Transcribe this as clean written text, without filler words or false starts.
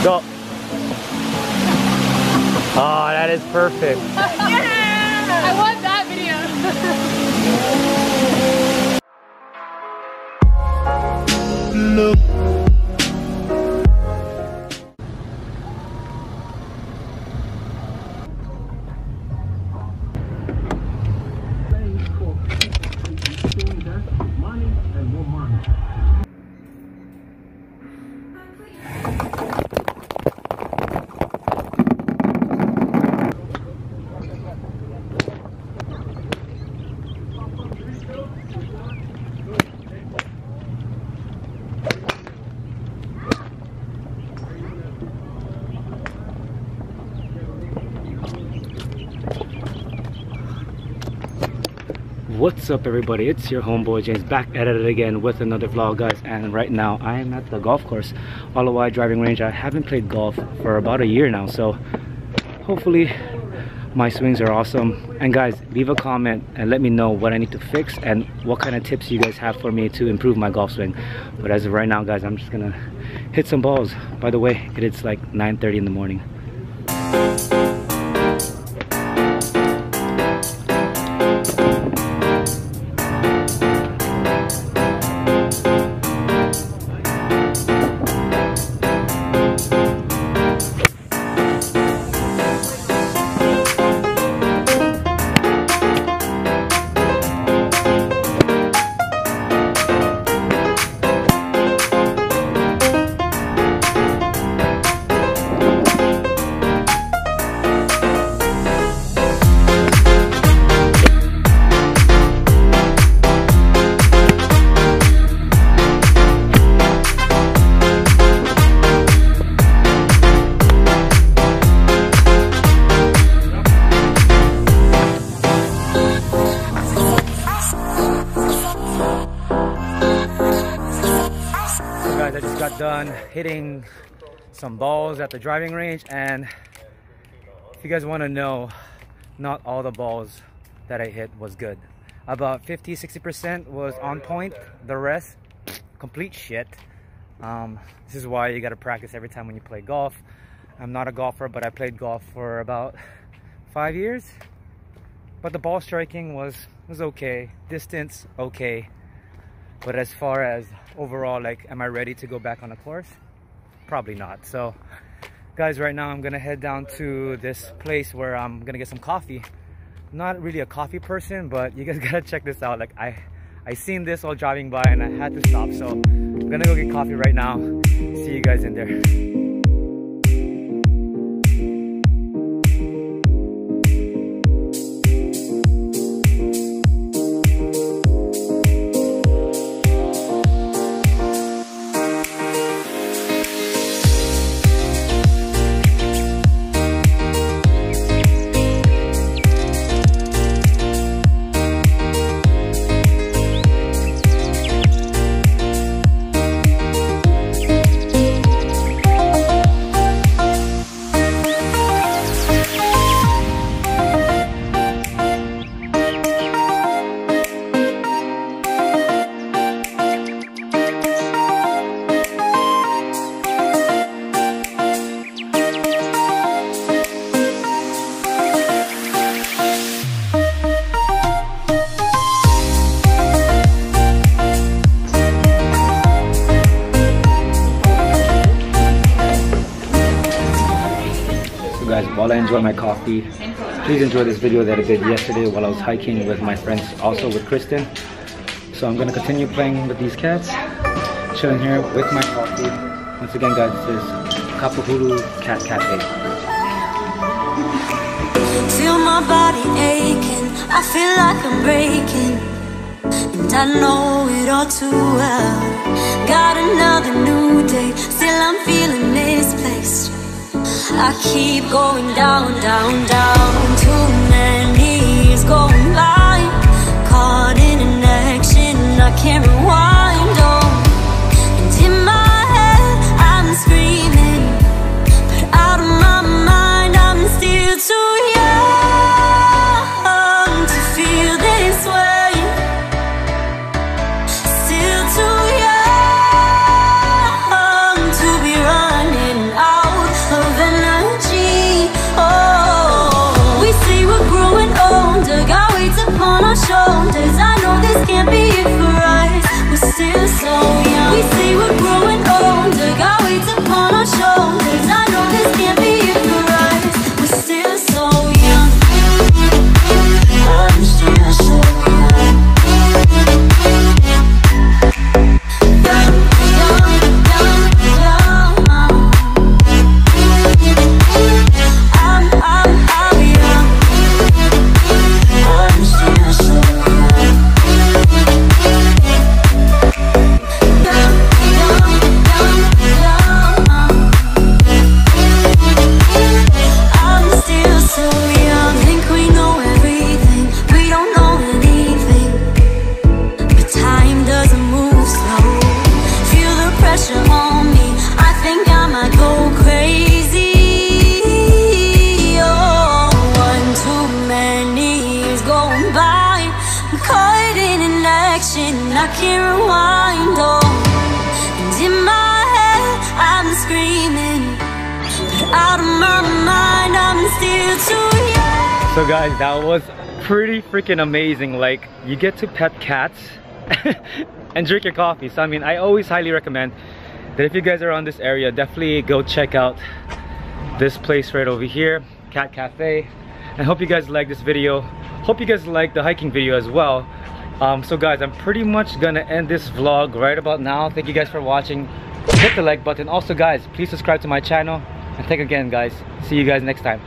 Go. Oh, that is perfect. Yeah! I want that video. Look. What's up everybody, it's your homeboy James back at it again with another vlog, guys. And right now I am at the golf course, Aloha driving range. I haven't played golf for about a year now, so hopefully my swings are awesome. And guys, leave a comment and let me know what I need to fix and what kind of tips you guys have for me to improve my golf swing. But as of right now, guys, I'm just gonna hit some balls. By the way, it's like 9:30 in the morning. I just got done hitting some balls at the driving range, and if you guys want to know, not all the balls that I hit was good. About 50-60% was on point, the rest complete shit. This is why you got to practice every time when you play golf. I'm not a golfer, but I played golf for about 5 years, but the ball striking was okay, distance okay. But as far as overall, like, am I ready to go back on the course? Probably not. So guys, right now I'm gonna head down to this place where I'm gonna get some coffee. Not really a coffee person, but you guys gotta check this out. Like, I seen this while driving by and I had to stop, so I'm gonna go get coffee right now. See you guys in there. Guys, while I enjoy my coffee, please enjoy this video that I did yesterday while I was hiking with my friends, also with Kristen. So I'm going to continue playing with these cats, chilling here with my coffee. Once again, guys, this is Kapahulu Cat Cafe. Feel my body aching, I feel like I'm breaking, and I know it all too well. Got another new day, still I'm feeling misplaced. I keep going down, down, down. Too many years going by, caught in an action I can't rewind on. And in my head I'm screaming, but out of my mind I'm still too young to feel this way. Still too young to be running out. can't rewind, oh. And in my head I'm screaming, but out of my mind I'm still too young. So guys, that was pretty freaking amazing. Like, you get to pet cats and drink your coffee. So I mean, I always highly recommend that if you guys are around this area, definitely go check out this place right over here, Cat Cafe. I hope you guys like this video. Hope you guys like the hiking video as well. So guys, I'm pretty much gonna end this vlog right about now. Thank you guys for watching. Hit the like button. Also guys, please subscribe to my channel. And thank you again guys. See you guys next time.